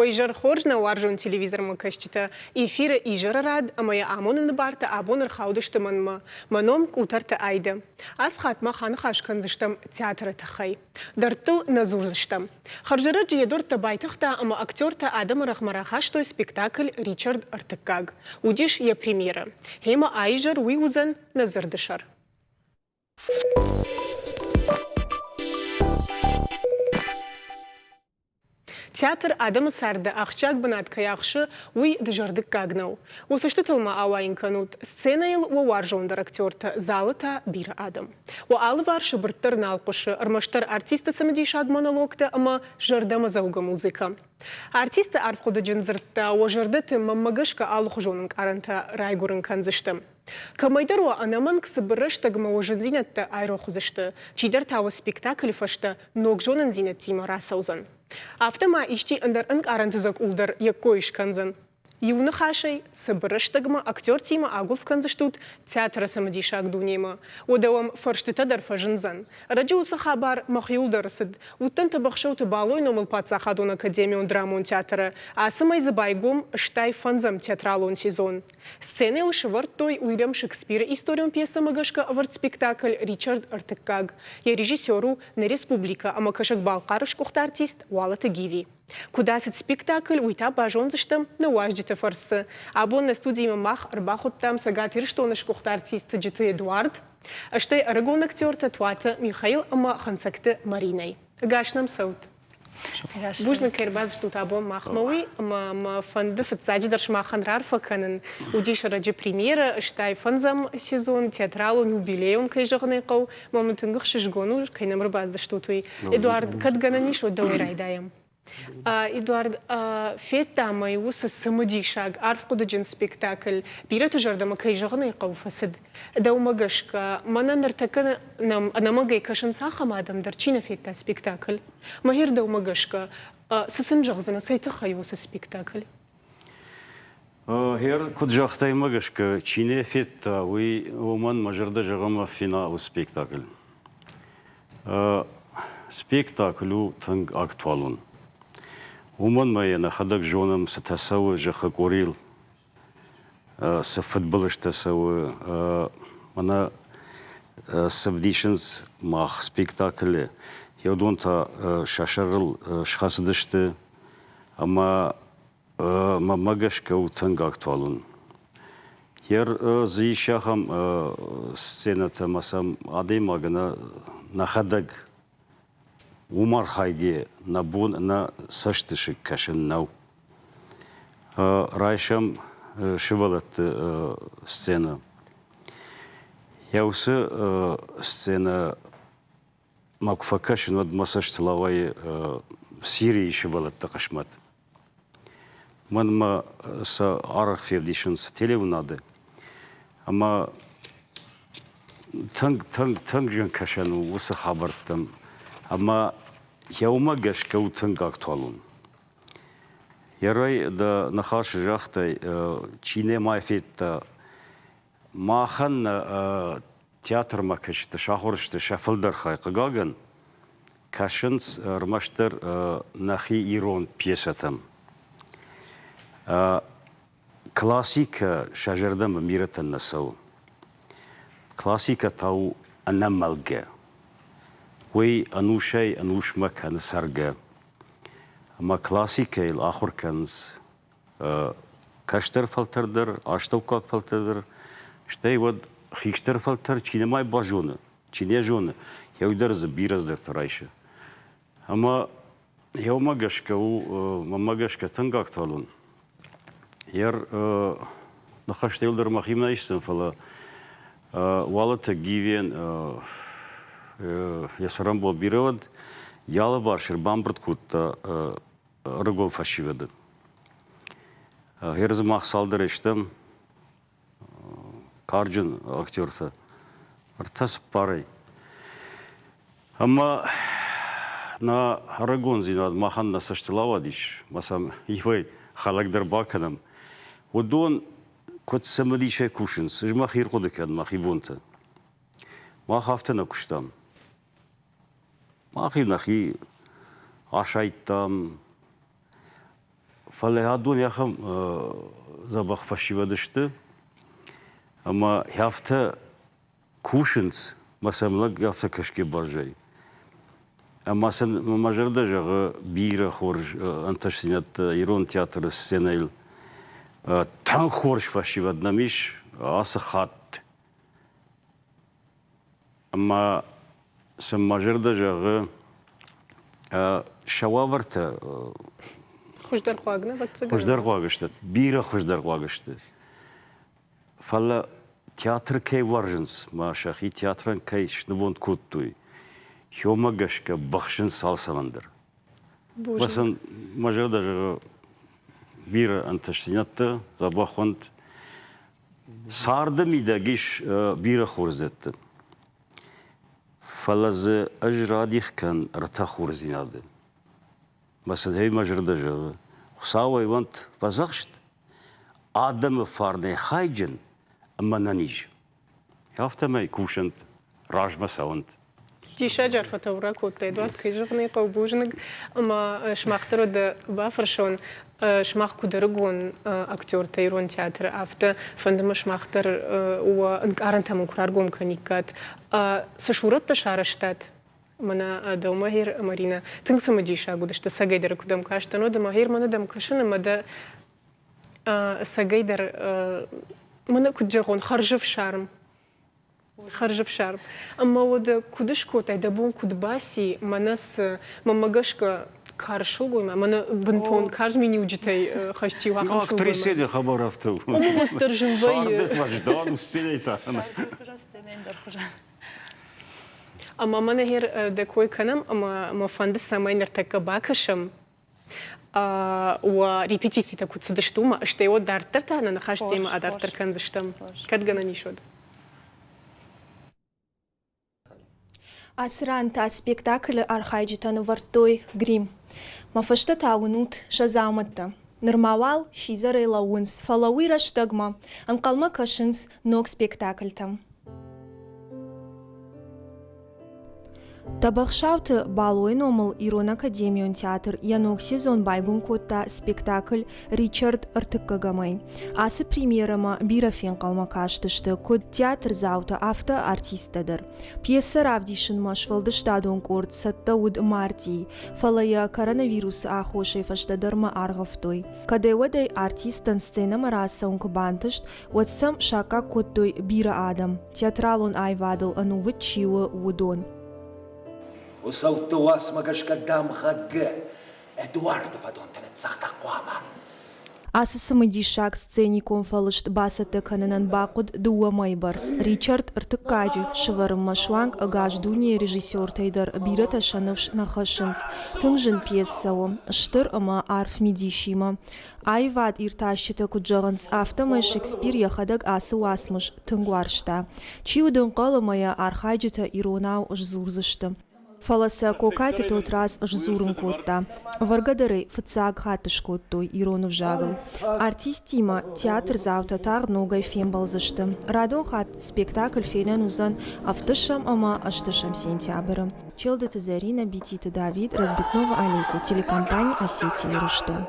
Ойжар хоржна варжон телевизор макашчита. Эфира ижара рад, а моя амонын барта абоныр хаудышты манма. Маном кутарта айда. Аз хатма хан хашканзыштам театра тахай. Дартыл назурзыштам. Харжара джиедорта байтахта, ама актерта Адам Рахмарахаштой спектакль Ричард Артыкаг. Удиш я премьера. Хема айжар уйузан назардышар. Театр Адама Сарда ахчак банат каяхшы уй дыжардык кагнау. Осышты тылма ауайын канут. Сценайл уаржондар актерта залыта бир адам. Алы варшы бірттір налқышы, ырмаштар артиста самадейшаг монологта, ама жардама зауга музыка. Артисты арфқуды джинзыртта, жарды тымма магышка алых жонын каранта райгурын канзыштым. Камайдару анаман ксыбырыштагма ожынзинетті айрохузышты. Чидар тауы спектакль фашты ног жонын зинеттима расаузан. Автома ишти андар анг арантызак улдар яккоиш канзан. Юны хашай, сыбырыштагма актер тима агулф канзыштут театра самадишак дунема. Одавам фарштытадар фажынзан. Радиуса хабар махюлдарысыд. Уттан табахшауты балой номыл пацахадун академион драмон театра. А самай забайгум штай фанзам театралон сезон. Сцены ушыварт той уйлям Шекспира историон пьеса магашка варт спектакль Ричард Артыкаг. Я режиссеру на республика, а макашак балқарыш кухта артист Уалата Гиви. Кудасит спектакль уйта бажонзыштым на уаждите фарсы. Абон на студии мах арбахуттам сагатир что наш кухта артист Джиты Эдуард. Аштай арагон актерта Туата Михаил ама хансакты Мариной. Гашнам саут. Бужна кайрбаз ждут абон махмауи, ама фанды фацади дарш махан рарфа канын. Удиш раджи премьера, штай фанзам сезон, театралу, юбилеон кайжагны кау, мамытынгых шишгону, кайнам рбаз ждутуи. Эдуард, кадгананиш вот райдаем. Эдуард, фетта мою со самодишаг, арфкудаджин спектакль, бират жардама кайжагны кау фасад. Да умагашка, манан дартакана намагай кашан сахамадам дарчина фетта спектакль. Махир да умагашка, сосынжагзана сайтаха его со спектакль. Хер куджахтай магашка, чине фетта, уй уман мажарда жагама фина у спектакль. Спектаклю танг актуалун. Уман моя на ходок женам сатасавы жаха курил, с футболыштасавы, она сабдишенс мах спектакле. Я удонта шашарыл шхасыдышты, ама мамагашка утанг актуалун. Яр заишахам сцената масам адеймагана на ходок Умар хайге на бун на саштышик кашин нау. Райшам шивалат сцена. Яусы сцена макфакашин вад масаштылавай Сирии шивалат такашмат. Манма са арах февдишенс телевнады. Ама танг жан кашану усы хабартам. Ама яума гашка утанг актуалун. Ярай да нахаш жахтай чине майфетта махан театр макашта шахоршта шафалдар хайқагаган кашынс рмаштар нахи ирон пьесатам. Классика шажардам миратан насау. Классика тау анамалга. وي أنوشي أنوش مكان سرقة أما كلاسيكي الآخر كنز كاشتر فلتردر أشتوكاك فلتردر شتاي ود خيشتر فلتر چينه ماي باجونه چينه جونه يودر زبيرز در ترايشه أما يو مغشكا و مغشكا تنگاك تالون ير نخشت يلدر مخيمنا يشتن فلا والتا جيوين ясарам бол биревад, яла баршир бамбрт кутта рыгол фашивады. Херзі мақсалдар ештім, карджин актерса, артасып парай. Ама на рыгон зинад махан насаштылавад иш, масам ивай халагдар баканам. Удон кот самадишай кушинс, жмах ирқудыкад мах ибунта. Мах автана куштам. Махи нахи ашайттам. فالهادون يخم زبخ فشيودشته أما يافته كوشنز مثلا لق يافته كشكي برجاي أما مثلا مجرد جغ بيرة خورج أنتش سنت إيرون تياتر السنيل تان خورج فشيود نميش خات أما سم مجرد جغ شواورته خوش در خواهگنه وقت خوش در خواهگشته بیره خوش در خواهگشته فلا تیاتر کی ورژنس ما شخی تیاترن کیش نبود کودتوی یوم گشک بخشن سال سمندر مثلا مجرد جغ بیره انتش سینت زباخوند سارده میدگیش بیره خورزت فلا ز اجرادیخ کن رتا خورزیناده مثلا هی مجرد جغ خساوي وانت فزغشت آدم فارني خايجن أما ننيج يافتا ما يكوشنت راج مساونت دي شجر فتورة كوتا إدوارد كيجغني قوبوجنك أما شماخترو دا بافرشون شماخ كودرغون أكتور تيرون تياتر أفتا فندم شماختر وانك أرنتا مكرارغوم كنيكات سشورت تشارشتات منا دوماهير مارينا تنسى مديشا قدش تسجيدر كدام كاشتنو دوماهير منا دم كشنا مدا سجيدر منا كدجون خرج في شرم أما ود كدش كوتا دبون كدباسي مناس مماجشك كارشو قوي منا بنتون كارج ميني وجتي خشتي واقع شو أكتريسة دي خبر أفتو ترجم صارت مجدان والسنة أما من هير دكوي كنام أما فند سامين ارتكا باكشم وريبيتيتي تكو تصدشتوما اشتيو دارترتا أنا نخاشتي ما أدارتر كان زشتم كدغنا نيشود Асранта спектакль архайджитан вартой грим. Мафашта таунут шазаматта. Нормавал шизарей лаунс фалауира штагма. Анкалма кашинс ног спектакльтам. Табахшауты балой номал Ирон Академион театр янок сезон байгун котта спектакль Ричард Артыккагамай. Асы премьерама бирафен калма каштышты код театр заута авто артистадыр. Пьеса равдишин машвалдыштадон корт сатта уд марти. Фалая коронавирус ахошей фаштадырма аргавтой. Кадевадай артистан сцена мараса ункбантышт ватсам шака коттой бира адам. Театралон айвадал анувы чиуа удон. وصوت واسمك قدام خق ادوارد فدون تنتزغت قواما Асысымы дишак сценикон фалышт басаты кананан бақуд дуа майбарс. Ричард Артыккаджи шыварым машуанг агаждуни режиссер тайдар бирата шанывш нахашынс. Тыңжын пьесао, штыр ама арф медишима. Айвад иртащита куджаганс автомай Шекспир яхадаг асы васмыш тыңгуаршта. Чиудын қалымая архайджита иронау жзурзышты. Фаласа кокайте тот раз жзурын котта. Варгадарей фацаг хатыш коттой иронов жагыл. Артистима театр завта тар ногай фембалзышты. Радон хат спектакль фенен узан автышам ама аштышам сентябрым. Челдыты Зарина, Бетита Давид, Разбитнова Олеся, телекомпания Осетия Руштон.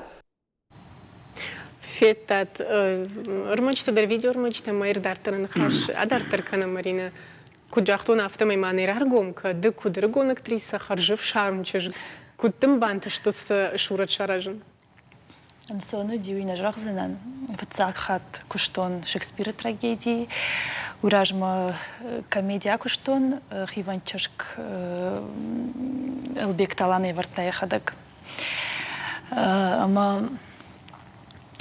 Феттат рмачта дар видео рмачта майр дартаран хаш адартар кана Марина. كجاختون أفتمي ماني رارجوم كده كدرجون أكتريسة خرجف شارم تشج كنتم بانتش تس شورة شراجن. أنسونو ديوي نجرح زنان فتساق خات كشتون شكسبير تراجيدي وراجما كوميديا كشتون خيفان تشك البيك تالاني ورتاي خدك. أما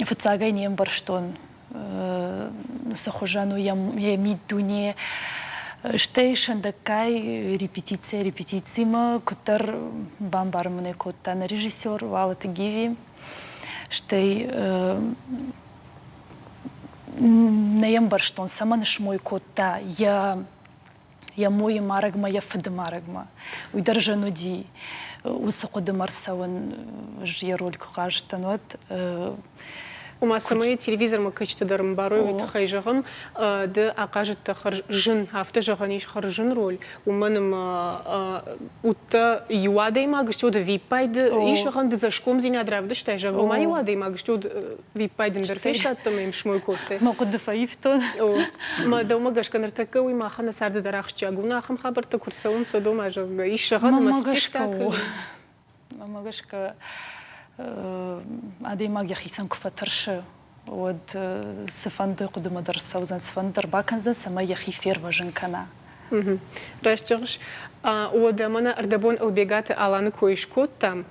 فتساقي نيم برشتون سخوجانو يميد دوني Штейшен дакай репетицима, кутар бамбармане кота на режиссер Валата Гиви. Штей наем барштон сама наш мой кота я мой марагма я фад марагма. Уйдержану ди усако де марсаван жья роль кухажтан вот وما سمي تلفزيون ما كنتش تدرم باروي وتخي جغم ده أقاجت تخرج جن هفته جغنيش خرجن رول ومنم وتا يوادي ما قشتو ده في بايد إيش غند زشكوم زين أدراب دش تاجا وما يوادي ما قشتو في بايد ندر فيش تاتم مش مو كوته ما قد فايفتون ما دو ما قش كنر تكوي ما خنا سرد دراخ جاگونا خم خبر تكرسوم صدو ما جا إيش غند ما سبيكتاكل ما قش ك عادي ما يخيسن كفترش ود سفند قدم درس وزن سفندر باكن زن سما يخي فير وجن كنا راشتغش ودمنا أردبون البيجات على نكويش كوت تام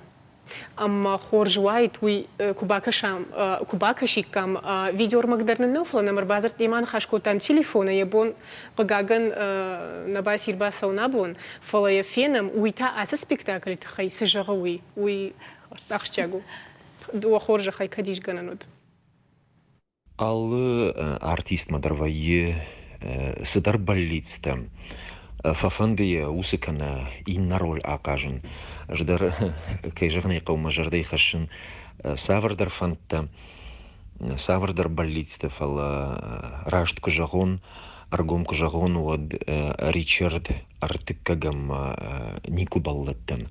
أما خورج وايد وي كوباكشي كام فيديو مقدرنا نوفل نمر بازر تيمان خاش كوتام تليفون يبون قاعن نباسير باسو نابون فلا يفينم ويتا أساس سبيكتاكل تخي سجغوي وي أخشجو وخورج خي كديش جنanud Аллы артист мадарвайы сыдар баллицта. Фафандия усыкана инна роль акажын. Ждар кайжагнай каума жардай хашын савардар фантта. Савардар баллицта фала рашт кужагон, аргом кужагон вад Ричард артыккагам нику баллаттан.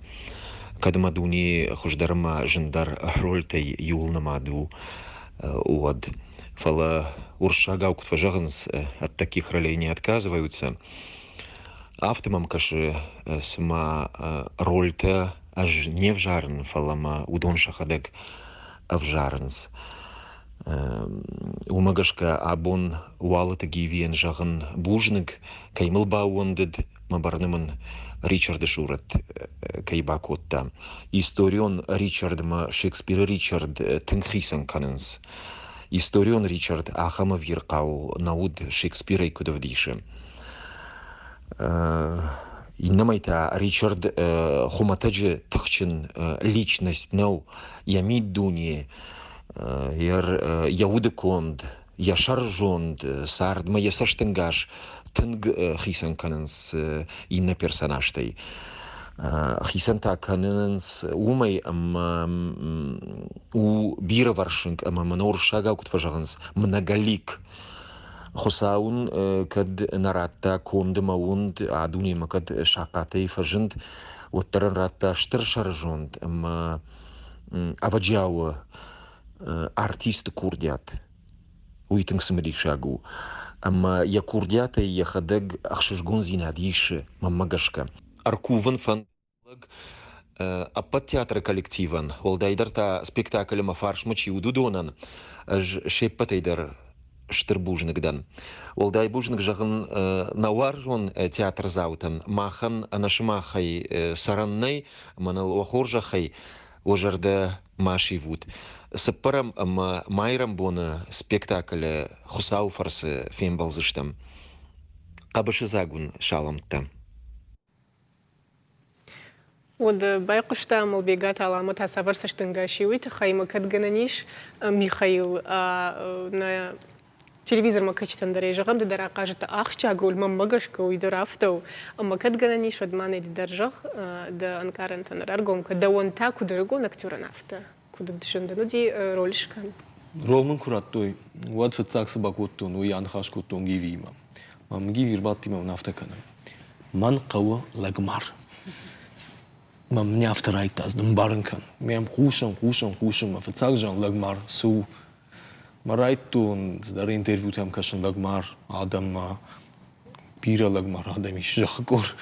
Кадмадуни хуждарма жындар рольтай юлнамаду вад. Фала уршагау кутважагнс от таких ролей не отказываются. Автомам каши сма рольта аж не вжарн, фалама удон шахадек вжарнс. Умагашка абон уалата гивиен жагын бужник каймыл бауындыд мабарнымын Ричард Шурат кайбакотта. Историон Ричардма Шекспир Ричард тынхисан канынс. Историон Ричард ахама виркау науд Шекспира и кудавдиши. Иннамайта Ричард хуматаджи тахчин личность нау ямид дуни яр яуды конд яшар жонд сардма ясаштынгаш тынг хисан канынс инна персонажтай. Хисан та канынс умай у бира варшинг манор шага кутважагынс многолик. Хусаун кад наратта комды маунд адуни макад шакатай фажынд оттаран ратта штыр шаржонд аваджауы артисты курдят уйтың сымрик шагу. Amma я курдята я хадег ахшишгон зинадиши маммагашка. Аркуван фанлаг аппат театра коллективан. Олдайдарта спектакльма фаршмачи удудонан. Шеппатайдар штырбужныкдан. Олдай бужнык жагын наваржон театр заутан. Махан анашмахай сараннай манал охоржахай ожарда машивут. Сапарам майрам бона спектакль хусау фарсы фембалзыштам. Кабышы загун шаламтта. ود بايقش تعمل بيجات على متى سافر سشتنجاشي ويتخيم كدجنانيش ميخايل نا تلفزيون ما كنتش تندري جغم دي درا قاجت أخش أقول ما مجرش كوي درافتو أما كدجنانيش ود ما ندي درجة ده أنكارن تنرارجوم كدوان تاكو درجو نكتورا نافتا كود بدشندنو دي رولش كان رول من كراتوي واد فتاكس باكوتون ويان خاش كوتون جيفيما ما مجيفير باتي ما نافتا كان من قوة لجمار ما مني أفترايت أز دم بارنكن ميم خوشم ما فتاك جان لجمار سو ما رايتون در انترفيو تام كشن لجمار آدم ما بيرا لجمار آدم يشجعكور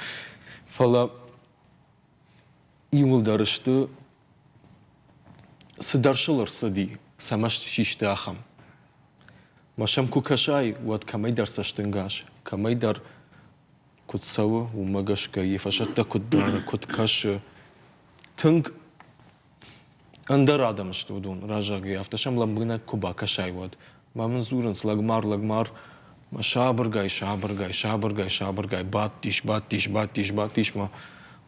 فلا يمول درشته سدرشلر سدي سماش شيشته أخم ماشم كوكاشاي واد كماي در سشتنگاش كماي در كود سوا وماغاش كي فشتا كود دار كود كاش تنگ اندر آدم شتودون راجاگي افتشم لمبنا كوبا كاشاي واد ما منزورنس لغمار ما شابرگاي باتيش ما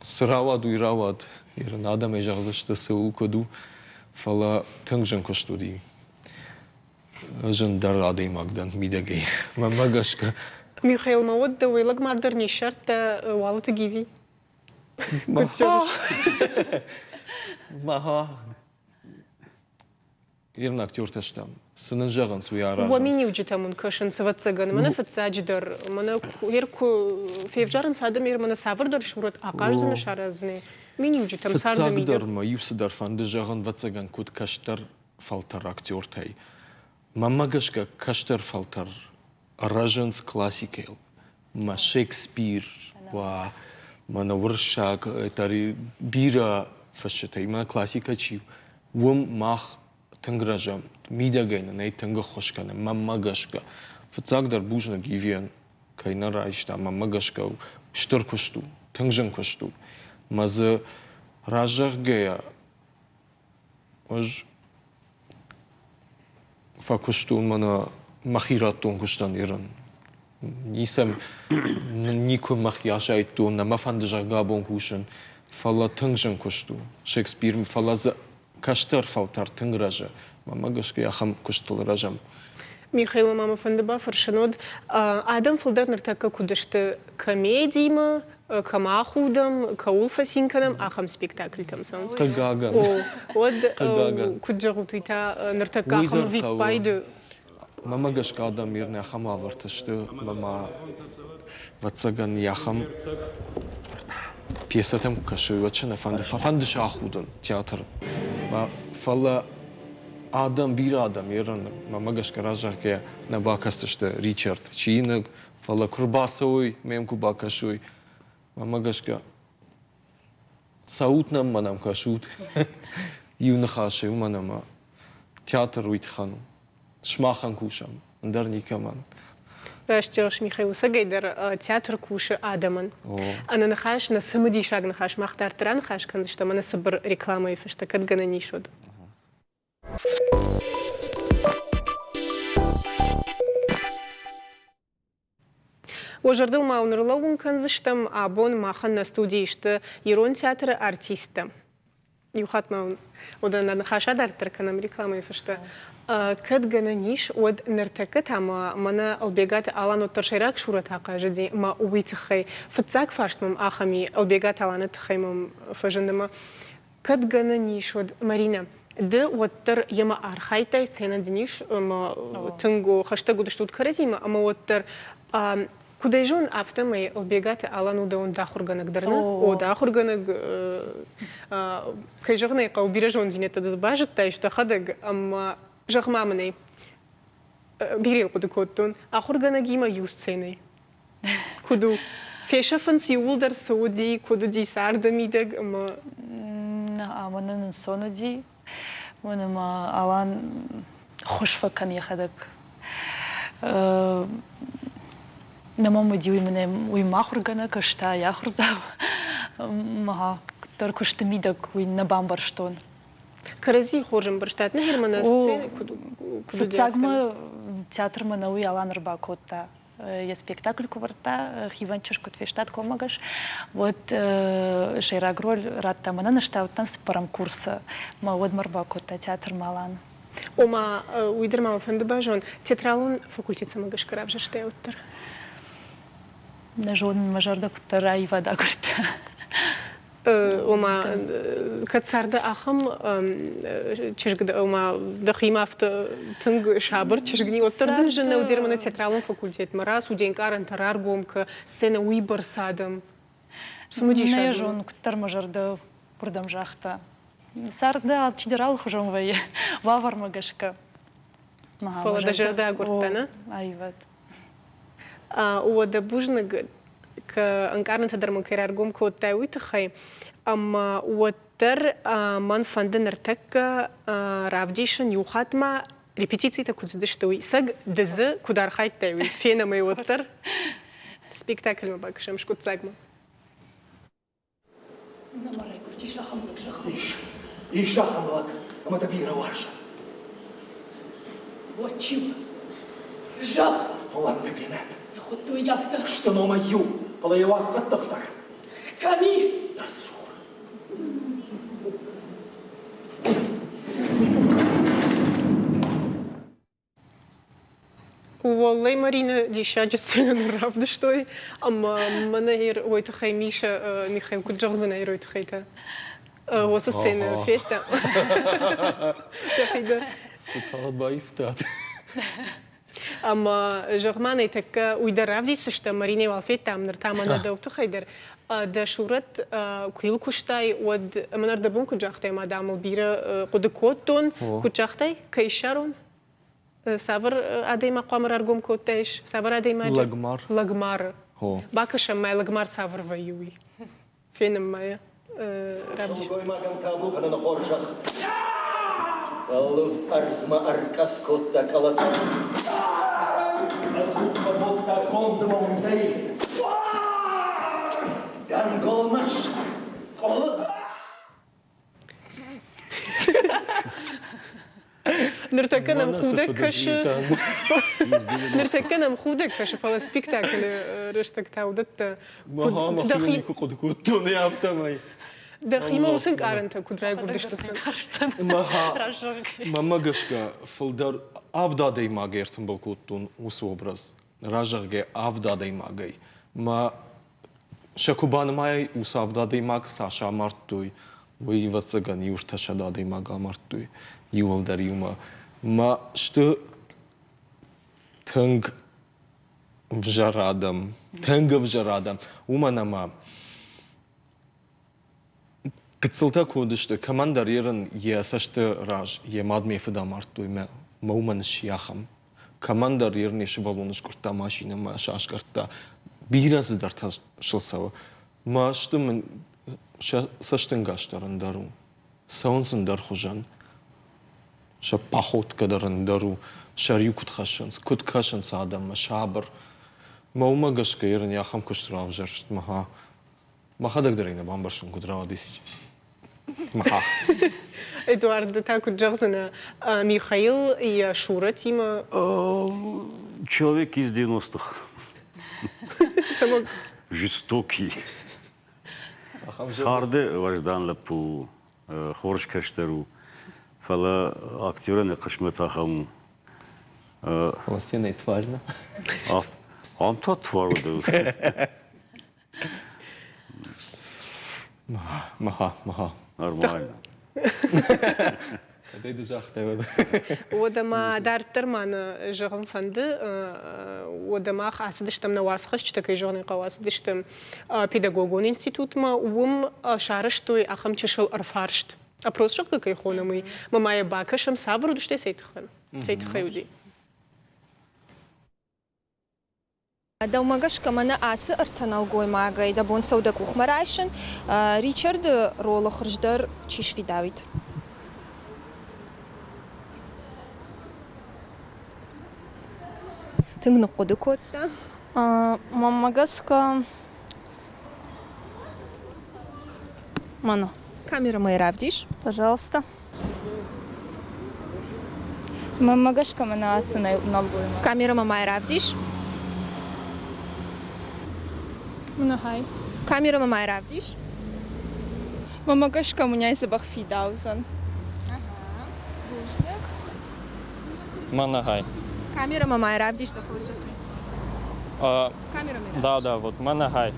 سراواد ويراواد يرن آدم اجازشت سو كدو فلا تنجن كشتودي جن در آدم مقدن ميدگي ما ماغاشكا ميخايل مود ويلق ماردرني شرط والت جيفي ما ها Ирн актер тештам. Сынжаган суяра. ومين وجدتمون كشن سوت سجن من فتساجدر من هيركو في فجارن سادم ير من سافر در شورت آقاز نشارزني مين وجدتم ساردم فتساجدر يدر ما يوسدر فندجاغن واتساگان كود كشتر فلتر актер تاي. ماماگشكا كشتر فلتر راجنس كلاسيكيل. ما شكسبير و ما نورشاك تاري بيرا فشتاي ما كلاسيكا چيو. وم ماخ تنگراجام میدگین نه تنگ خوش کنه ماماگشکا فتزاگ در بوجن گیویان که نرایشتا ماماگشکا شتر کشتو تنگجن کشتو ماز راجع گیا وج فکشتو منا مخیراتون کشتن ایران نیسم نیکو مخیاشایتون نما فندجا گابون کشن فلا تنگجن کشتو شکسپیر فلا كشتر فلتر تنگراجا ماماگشكا يخم كشتل راجام ميخايل ماما فندبا فرشنود آدم فلدر نرتاكا كودشت كميديما كماخودم كولفا سينكنم آخم سبيكتاكل تمسانس كغاغان ود كوجغو تويتا نرتاكا آخم فيك بايدو ماماگشكا آدم يرني آخم آورتشت ماما واتساگان يخم пьесатам кашуй вачана фандыш ахудун театр ма фала адам бир адам еран мамагашка ражаке на бакастышты Ричард Чийныг фала курбасой мемку бакашуй мамагашка саутнам манам кашут юнахаши манама театр уйтхану шмахан кушам ндарникаман Растёшь, Михаил Сагайдер, театр куши Адаман. Она нахаш на самоди шаг нахаш махтар тран хаш, что мы на собор реклама и фешта кадгана нишод. Ожардыл маунерлоун канзыштам абон махан на студии, что Ирон театр артиста. Юхат маун. Одан нахаша дартер канам реклама и фешта. كدغنا نيش ود نرتكت هما منا البيغات على نطرشيراك شورتها قاجدي ما ويتخي فتزاك فاشتمم آخمي البيغات على نتخيمم فجندما كدغنا نيش ود مارينا ده وتر يما أرخايتاي سينا دنيش ما تنغو خشتاقو دشتود كرزيما أما وتر كوديجون أفتمي البيغات على نودون داخرغنك درنا أو داخرغنك كيجغني قاو بيرجون دينيتا دزباجت تايش تخدق أما جغمامني بيريل قد كوتون آخر جانا جيما يوستيني كودو فيشة فنسي ولدر سودي كودو دي سارد ميدق أما أنا ننسونا دي وأنا ما أوان خوش فكان يخدك نما مديوي من ويما آخر جانا كشتا ياخر زاو ما تركشت ميدق وين نبام برشتون كرزي خورجم برشتات نهر من السцены كودو فتزاغما театр манауи алан рбакота я спектакль куварта хиванчеш кот фештат комагаш вот шейрагроль ратта манана штауттан спарам курса ма вот марбакота театр малан ома уйдерма фандбажон театралун факультет самагаш каравжа штеуттер нажон мажарда кутара ивада гурта وما كتسارد أخم تشجد وما دخيمة في تنج شابر تشجني وتردن جنة ودير من التياترالون فاكولتيت مراس ودين كارن ترارجوم كسنة ويبر سادم سمودي شابر نجون كتر مجرد بردم جاختا سارد تدرال خجوم ويا وافر مجشكا فلا دجردا قرتنا أيوة وده بوجنج كأنكارن تدر من كرارجوم كوتاوي تخي أما وتر من فندن ارتك رافديشن يوخات ما ريبيتيتي تكون زدشتوي سج دز كودار خايت تاوي فينا ما يوتر سبيكتاكل ما باكش مش كنت ساجمة نمر يقول شخم لك شخم إيش شخم لك أما تبيره ورشة واتشيو جخ هو أنت كنات يخطو يافتا شتنو مايو فلا يوقف التختر كامي دسور والله مارينا دي شاجة سنة نرافد شوي أما من هير ويتخي ميشا ميخايم كل جغزنا هير ويتخيتا وصل سنة فيتا تخيدا ستاد با افتاد اما جغمانه تک ویدر رفتی سشته مرینه والفیت تام در تامانه دوت خیدر ده شورت کیل کشتای ود منر دبون کجاخته ما دامل بیره قد کودون کجاخته کیشارون سافر ادی ما قامر ارگم کودش سافر ادی ما لگمار باکش ما لگمار سافر ویوی فين ما رفتی قوي ما كان تابوك انا خورشخ قلفت ارز ما اركس كوتا كالتا اسوق بوتا كوند مونتي كان قومش قلت نرتكنا مخودك كش نرتكنا مخودك كش فلا سبيكتاكل رشتك تاودت ما خيوني كود كودون يافتا ماي دخيمة وسنك أرنتا كدراي قردشتسن ما ماغشكا فلدر أفدادي ما غيرتن بالكودون وسوبرز راجعه أفدادي ما غي ما شكوبان ماي وسافدادي ما ساشا مارتوي ويواتسغان يورتاشادادي ما غامارتوي يولدريوما ما شتو تنگ вжарадам уманама гцэлта кодышты командар ерэн ясашты раж емадме фдамартуй ма мауманш яхам командар ерни шибалоныш курта машина ма шашкарта биразы дарта шылсава ма штым саштынгаштарын дару саунсын дар хужан ша пахот кадаран дару шарю кутхашынс куткашынс адам шабр маума гашка ерен яхам куштрав жаршт маха дагдерина бамбаршун кудрава дисич маха Эдуард так джазана Михаил и Шура Тима Человек из 90-х. Жестокий. Сарды важданлы по хорш каштеру. Фала актера не кашметахам. Лосиной тварно. Он тот твар был. Маха. Нормально. Дайду жахтеве. ودما دارتر مان جغم فند ودما خاصدشتم نواسخش تكي جغني قواسدشتم педагогон институт ма ум шарыштой ахам чешел арфаршт апрос шок какой хонамы мамая бакашам сабру душте сейтхан сейтхаюди Daumagash kamana асы ыртанал гоймагай да бон сауда кухмарайшын Ричард ролы хырждар чишви Давид. Тыңны коды котта. Мамагаска Мано. Камера мой равдиш. Пожалуйста. Мамагашка мана асы на гойма. Камера мамай равдиш. Мнахай. Камера мамай равдиш. Мамагашка меня из Бахфидаузан. Бушник. Манагай. Камера мамай равдиш да хоржат. Камера мой. Да, вот Манагай.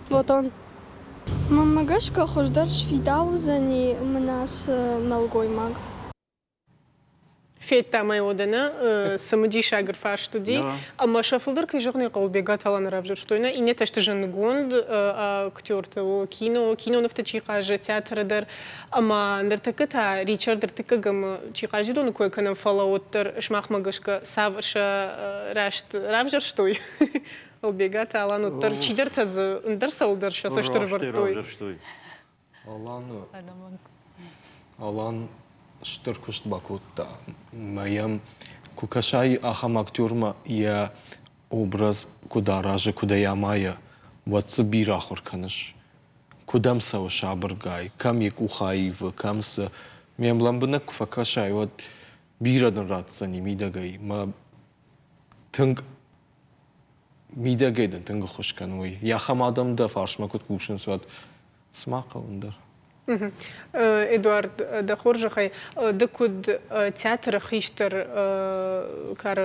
Вот он. Мамагашка хождар Шфидаузани мнас налгоймаг. فيتا ما يودنا سمدي شاغر فاشتودي اما شافلدر كي جغني قول بيغات على نرافجر شتوينا и не тажтыжын гонд актёрты кино нафтачи каже театр дер ама нертаката Ричард тыкагам чикажи дон кой канам фалауттер шмахмагашка савша рашт равжер штой убегат алануттер чидер таз ndерсалдер шасаштыр вартой Алан штыркушт бакутта маям кукашай ахам актёрма я образ куда раже куда я мая вот собира хорканыш кудам сау шабыргай кам ек ухаив камс мемламбына куфакашай вот бирадан ратсани мидагай ма тынг мидагайдан тынг хошкан ой я хам адамда фаршма кут кушын вот смакалындар Эдуард да хоржахай дакуд театр хиштер кар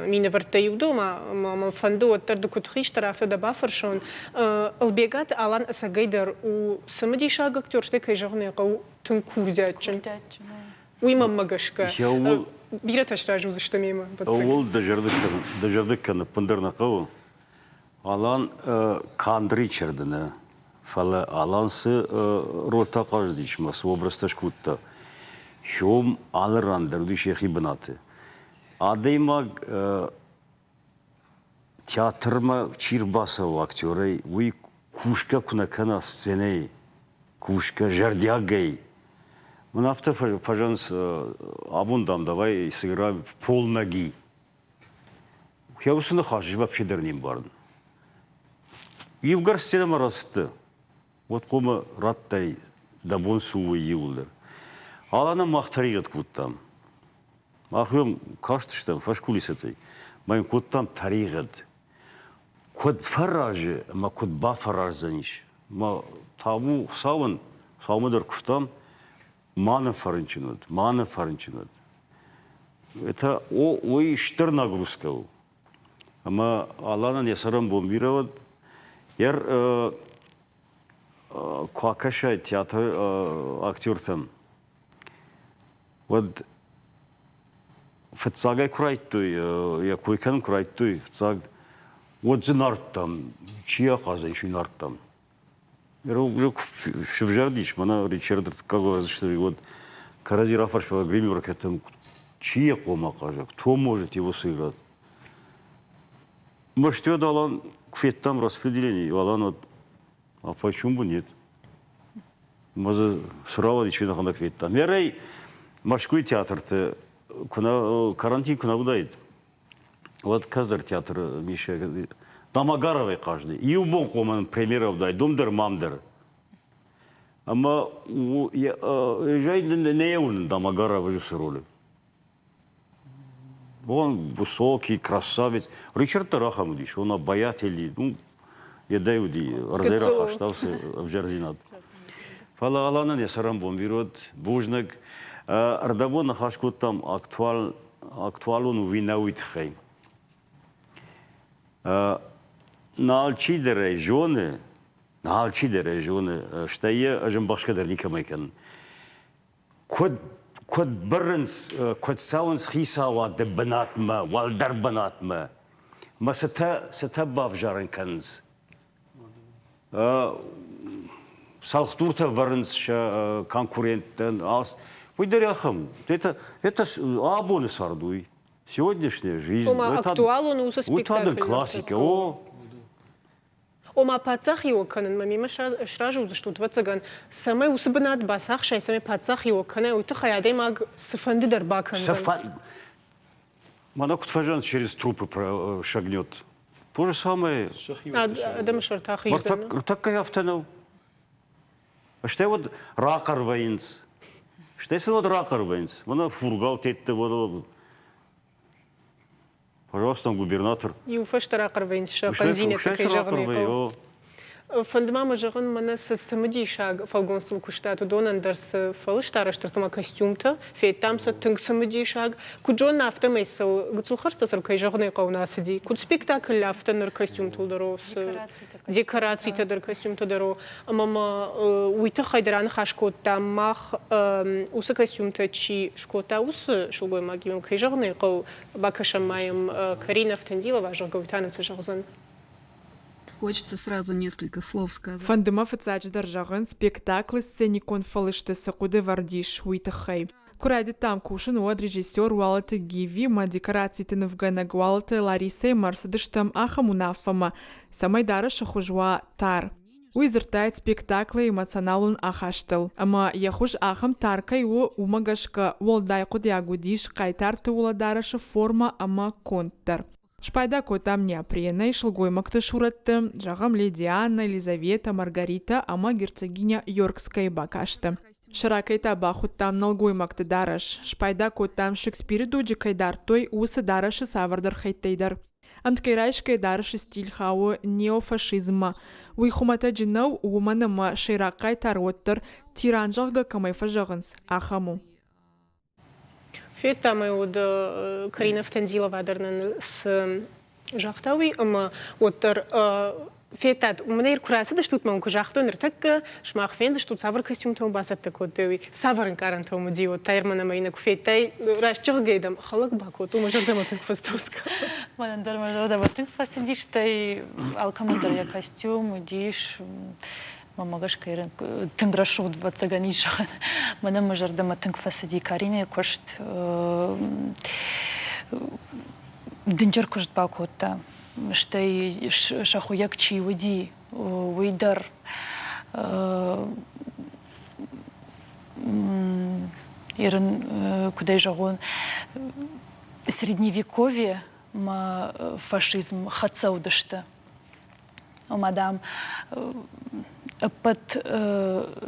мине вертаю дома мам фанду оттер дакуд хиштер афта да бафершон албегат алан асагайдер у самади шаг актер штэ кай жагны кау тун курдячын وي ممغشكا يا بيرة تشراج وزشتميما أول دجردك كان بندرنا قو الان كاندري چردنا فلا الان سه روتا قاش ديش مس وبرستش كوتا شوم على راندر دي شيخي بناته اديما театрма чирбасов актеры вы кушка кунакана сцене кушка жардягай мы нафта фажанс абундам давай сыграем в полноги я усына хажи вообще дерним бардын Евгар сцена марасты вот кома раттай дабон сувы юлдер алана махтаригат куттам ахым каштыштам фашкулисетой майн куттам таригат код фаражи ма код ба фараж заниш ма табу савын савмадар куфтам мана фарынчинат это ой штыр нагрузка ама алана не сарам бомбировать яр квакаша театр актер там вот фцагай курайттой я койкан курайттой фцаг вот зинарттам чия каза еще нартам я уже шевжардич мана Ричард как что вот Карази Рафаршева гример к этому чия кома кажа кто может его сыграть может я дал кфеттам распределение алан вот а почему бы нет маза срава дичина хана кфеттам ярай Машкуй театр-то карантин куна будает. Вот казар театр Миша Дамагаровый каждый. И у бог коман премьеров дай домдер мамдер. Ама жай не он Дамагаров же роли. Он высокий красавец. Ричард Тарахамудич, он обаятельный. Ну, я даю ди разера хаштался в Жарзинат. Фала алана не сарам бомбирот бужнак. Ардабо нахашку там актуалун винауит хай. Налчи регионы, что я ажем башкадар никамайкан. Код برنس код саунс хисава дебнатма, валдар бнатма. ما ستباب جارن كنز. سالختورتا برنس شا конкурентен ас. Выдаряхам, это абоны сардуй. Сегодняшняя жизнь. Это классика. Ома пацах его канен, мама шражу за что твацаган. Самое усыбнат басах шай, самое пацах его канен, уйта хаядей маг сафанды дарбакан. Мана кутфажан через трупы шагнет. То же самое. Адам шартах изан. Такая автонов. А что вот ракар воинс? Что если вот ракар воинс? Мана фургал тетте вот. Пожалуйста, губернатор. И уфаш ракар воинс, ша панзине такой жагный. Фандмама жаган мана самоди шаг фалгонсул куштату донан дарс фалыштара штарсома костюмта, фет там са тынг самоди шаг. Куджон нафта мейсал гцулхарста саркай жагный кауна сиди. Куд спектакль нафта нар костюм тулдаро декорации тадар костюм тадаро. Мама уйта хайдаран хашкот там мах уса костюм та чи шкота уса шугой магиум кай жагный кау бакашамаем Карина Втандилова жагавитаница жагзан. Хочется сразу несколько слов сказать. Фандыма фыцач даржагын спектакль сценикон фалышты сакуды вардиш уйтахай. Курайды там кушын уад режиссер Уалты Гиви ма декорации тынывгана Гуалты Лариса Марсадыштам ахамунафама. Самай дара шахужва тар. Уизертает спектакль эмоционалун ахаштыл. Ама яхуш ахам таркай у умагашка волдай кудягудиш кайтарты уладараша форма ама контар. Шпайда котам неопренной шелгой мактышуратты, жагам леди Анна, Елизавета, Маргарита, ама герцогиня Йоркская бакашты. Шаракайта бахут там налгой макты дараш, шпайда котам Шекспир дуджи кайдар той усы дараши савардар хайтейдар. Амткайрайш кайдараши стиль хау неофашизма. Уйхумата джинау уманама ширакай тароттар тиранжага камайфа жагынс, ахаму. Фет там и вот Карина Втандилова дарнан с жахтави, ама вот فيتات ومنير كراسة دش توت ممكن جاختو نرتك شماخ فين دش توت سافر كستيوم توم باسات تكوتوي سافرن كارن توم مديو تاير منا ما ينك فيتاي راش تغيدم خلق باكوتو مجرد ما تنفستوسك ما ندر مجرد ما تنفستيش تاي алкамандр я костюм диш мамагаш кайрен тынграшуд батсаганиш мана мажарда ма тынгфасади карине кошт динжер кошт бакота شتي شخويك شي ودي ويدر يرن куда жагон средневековье ма фашизм хацаудышты мадам пат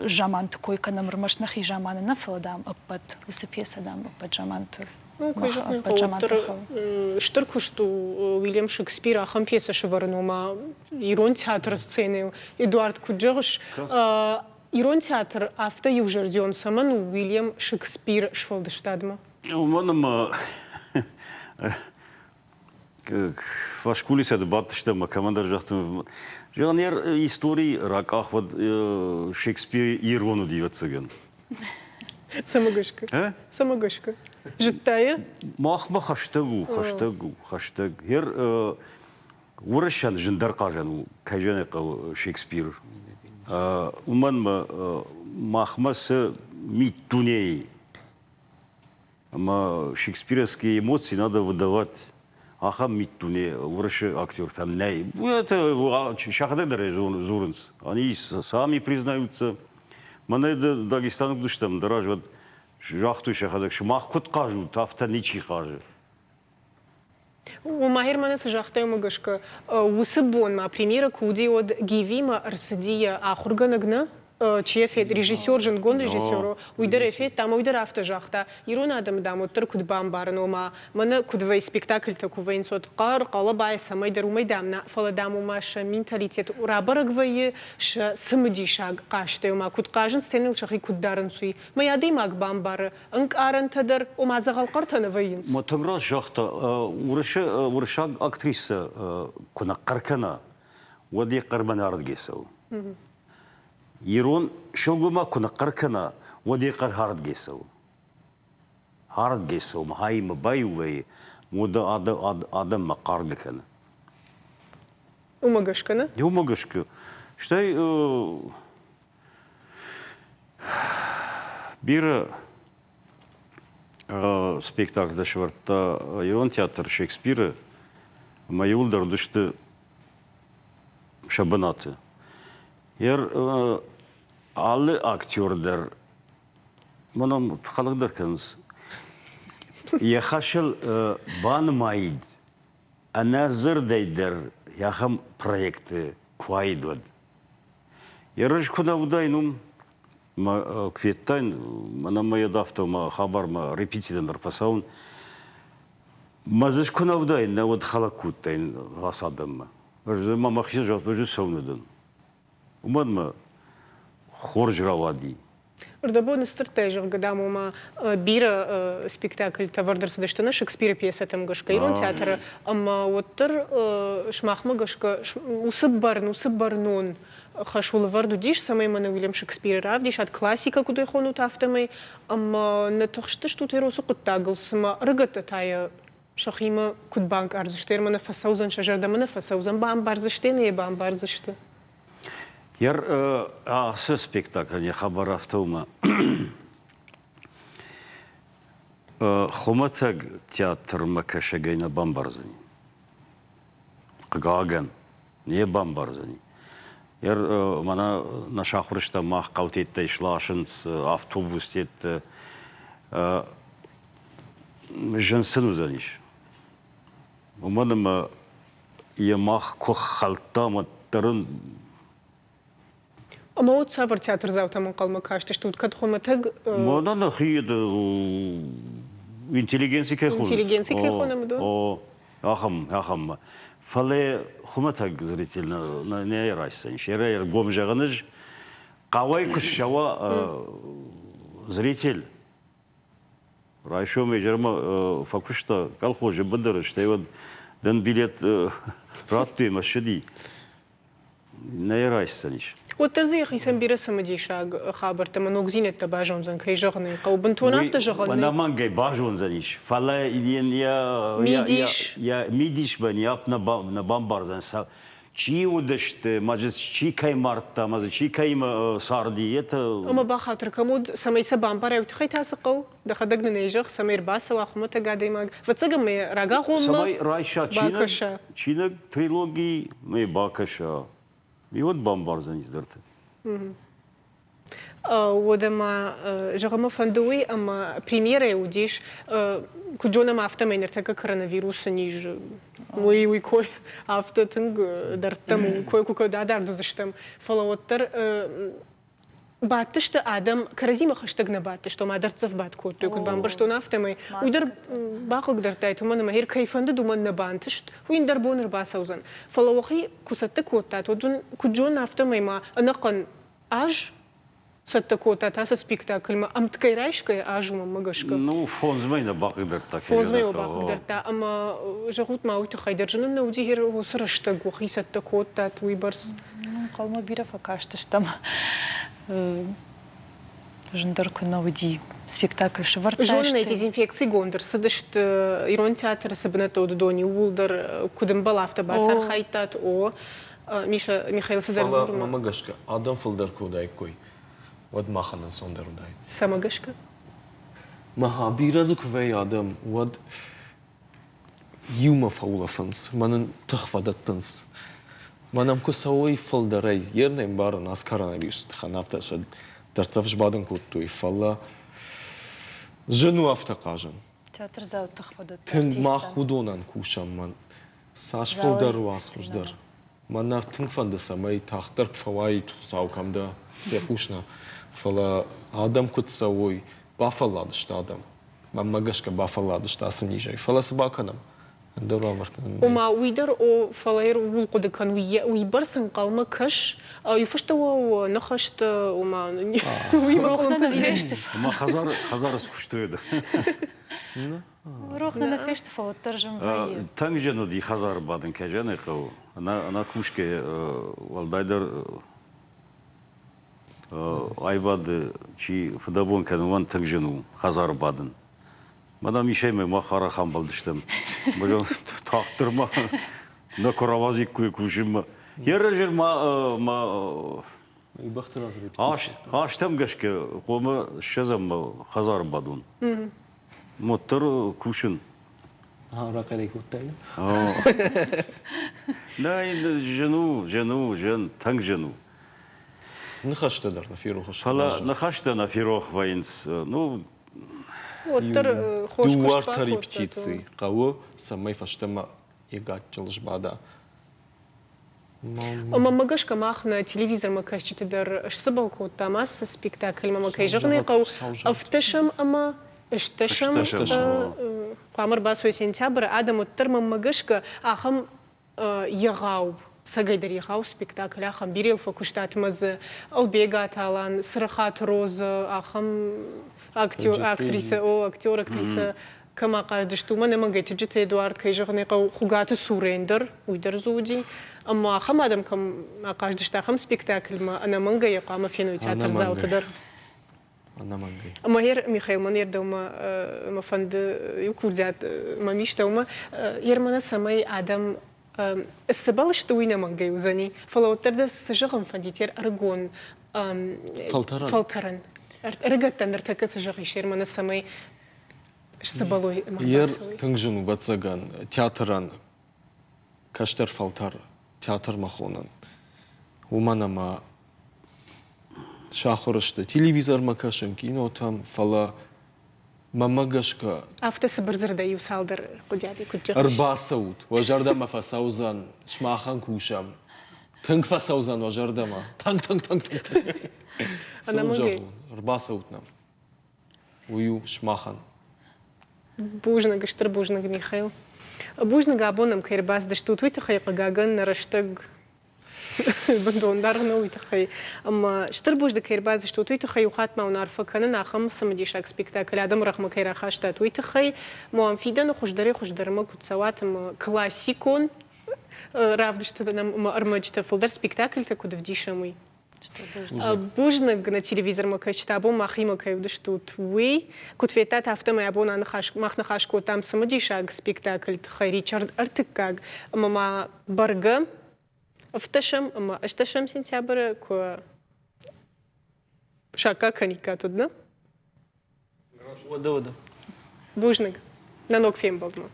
жаман такой канамрмашнах и жаманы на фалдам пат усыпесадам пат жамантур Ну, штырку, что Уильям Шекспир, ахам пьеса шеварнума, Ирон театр сцены, Эдуард Куджерш, Ирон театр авто южердион саман Уильям Шекспир швалдыштадма. У меня ваш кулиса дебат, что мы команда жахтем. Жанр истории раках вот Шекспир Ирону дивятся. Самогышка. Самогышка. Житая? Махма хаштагу. Хер ورشان جندر قاجن كجن شكسبير. ومن مахмас митуней. Но шекспировские эмоции надо выдавать. Аха митуне, ворш актер там не. Это шахтедеры зурнс. Они сами признаются. Мане Дагестан душтам дараж вот жахту шахадак шмах кут кажу, тафта ничи кажу. У Махер мане сжахтай магашка. Усыбон ма примера куди от гивима арсадия ахурганагна. Чефет режиссер жангон режиссеру уйдер эфет там уйдер автожахта ирон адам дам оттыр кудбам барнома мана кудвей спектакль такой инсот қар қалабай самайдер умайдамна фаладаму маша менталитет урабаргвай ш сымдишаг қаштеума кудқажын сценил шахи куддарынсуй маядей маг бамбар анк арантадыр умазагал қартанавайынс Мотомра жахта уршаг актриса кунаққаркана waди qarban ardgeso. Ирон шонгума кунаққаркана waди qar hardgeso. Hardgeso махай мабайвей мода адам мақаргекана. Умагашкана? Умагашка. Штай bir спектакль шварта Ирон театр Шекспира майулдар düştü şabanatı. Yer alle aktörler manam xalqdarkans yaxashil banmayd anazır deyder yaxam proyekti quaydod. Yerj kuna udaynum kvettайн mana moja dafta ma xabar ma repetidenler fasaun mazış kuna udayn na od xalaqutayn asadam. Ma maxşin jat boju savnudun. Umadma xorjravadi. Orada bu stratejik gadam ama bir spektakl tavırdır da na Şekspir piyesa tam gaşka İran teatrı ama otur şmahma gaşka usıbarnun Хашула варду диш самой мана Уильям Шекспир равдиш от классика куда хонут автомой ама не тохшты что ты росу куттагл сама рыгата тая шахима кутбанк арзыштер мана фасаузан шажарда мана фасаузан бам барзышты не бам барзышты. Яр со спектакль не хабар автома. Хоматаг театр макашагайна бамбарзани. Гаген не бамбарзани. Yer mana naša xurışta mah qavtetdə işlaşınız avtobus tetdə jinsın uzaniş. Umarım yemah kox xalta matların. Ama o savr teatr zavtamın qalma kaçtı что kad xomatag. Mana naxiyed inteligensi kexon. Inteligensi kexon mı do? O yaxam. Фале хуматаг зритель на не райсан. Шерер гомжаганыш кавай кушава зритель. Райшо межерма факушта колхозе бандыры что вот дан билет ратты машиди. نيرايس سنيش وترزي أخي سنبير سمديشا خابر تمنوك زينة تباجون زن كي جغني قو بنتون أفت جغني أنا ما جاي باجون زنيش فلا يا ميديش بني أبنا نبامبار زن چی ودشت ماجز چی کای مارتا ماجز چی کای ساردیت اما باخاطر كمود سمي سبام برا وتخي تاسقو دخدقنا نيجخ سمير باس واخمت قاعد ما فتسقم راغا غوم سمي رايشا چينا تريلوجي مي باكشا يود بامبار زنيز درت ودما جغما فندوي اما بريميرا وديش كجونا ما افتا مين ارتكا كورونا نيج وي كوي افتا تنگ درتم كوي كوكو دادار دوزشتم فلوتر باتشت آدم كرزيما خشتق نباتشتو ما درتصف بات كوتو كنت بامبرشتو نافتا مي ودر باقوك درتايتو من مهير كيفند دومن نبانتشت وين دربون رباسوزن فلوخي كوستا كوتات ودون كجون نافتا مي ما نقن اج ستكوتا تاسا سبيكتاكل ما ام تكيرايش كي اجو مغشكا نو فونزمينا باقي درتا فونزمينا باقي درتا اما جغوت ما ويت خيدر جنن نودي هير وسرشتق وخي ستكوتا تويبرس قالما بيرا فكاشتشتم جندركو نودي سبيكتاكل شفرتاشت جوننا دезинфекции гондер сыдышт ирон театр сыбната удони улдер кудым балафта басар хайтат о Миша Михаил Сидоров мамагашка адам филдер кудай кой ود ما خلنا صندر وداي سماجشكا ما ها بيرزق في آدم ود يوم فولا فنس من تخفض التنس من كسوي فلدري يرنا مبارا ناس كارنا بيشت خنافتا شد درتفش بعدن كوتوي فلا جنو افتقاجن تياتر زاو تخفض تن ما خودونا نكوشم من ساش فلدر واسخش در من نفتن فند سماي تختر فوايد خساو كم ده يقوشنا فلا آدم كتسوي بافلادش آدم ما مجش كبافلادش تاسنيجي فلا سباكنام دورا مرتين وما ويدر أو فلاير وقد كان ويبرسن قلما كش يفشت ونخشت وما روحنا نفشت ما خزار سكشتو ده روحنا نفشت فوترجم في تنجنو دي خزار بعدين كجاني قو أنا كوشك والدايدر айбады чи фдабон кәнуан тыңжыну хазар бадын. Мадам ишеме ма хара хам балдыштым. Божон тақтырма на коравазик куй кушым. Ережер ма аштам гашке кома шазам хазар бадун. Мотор кушын. рақарек оттайны. Жен тыңжыну. نخشت در نفيروخش هلا نخشت نفيروخ وينس نو وتر خوش دوار تري بتيتسي قوة سمي فشتما يقاتلش بعدا ما مجاش كماخنا تلفزيون ما كاش تقدر اش سبلكو تاماس سبيكتاكل ما كيجغني قو افتشم اما اشتشم قامر باسو سنتيابر ادم وتر ما مجاش اخم يغاوب سجدر يخاو سبيكتاكل أخم بيريل فكشتات مز أو بيجات على سرخات روز أخم أكتريسة أو أكتريسة كما قادشتو من ما جيت جت إدوارد كيجغني قو خجات سوريندر ويدر زودي أما أخم آدم كم قادشت أخم سبيكتاكل ما أنا من جاي قام فينو تياتر زاو تدر أنا من جاي أما هير ميخايل منير دوما ما فند يكوردات ما ميش دوما يرمنا سماي آدم السبالش توينا مانجي وزني فلو ترد سجغم فديتير أرجون فلترن رجعت نرتكز سجغي شير من السماي سبالوي ير تنجنو بتزغن تياتران كاشتر فلتر تياتر مخونن ومانا ما شاخرشت تلفزيون ما كاشن كينو تام فلا ماماغشكا أفتى سبرزر ده يوصل قديادي كجاش أربع صوت وجردا ما فساوزان شماخان كوشام تنك فساوزان وجردا ما تنك أنا مانجي أربع صوت نام ويو شماخان بوجنا قشتر بوجنا ميخايل بوجنا قابونم كيرباس دشتوت ويتخيق قاقن رشتق بندون دارنا ويتخي أما شتر بوج دكير باز شتوت ويتخي وخات ما ونعرف كنا ناخم سمدي شاك سبيكتاكل عدم رقم كيرا خاشتات ويتخي موام فيدان وخش دري ما كنت سوات كلاسيكون равдышты нам армачта фулдар спектакль так удавдишамый. Бужнаг на телевизор макачтабу махима кайвдыштут уи кутветат автомай абона махнахашко там самодишаг спектакль тхай Ричард Артыкаг мама барга вташам ма ашташам сентябрь ко шака каника тудна Вода. Бужнаг на ног фем бабма.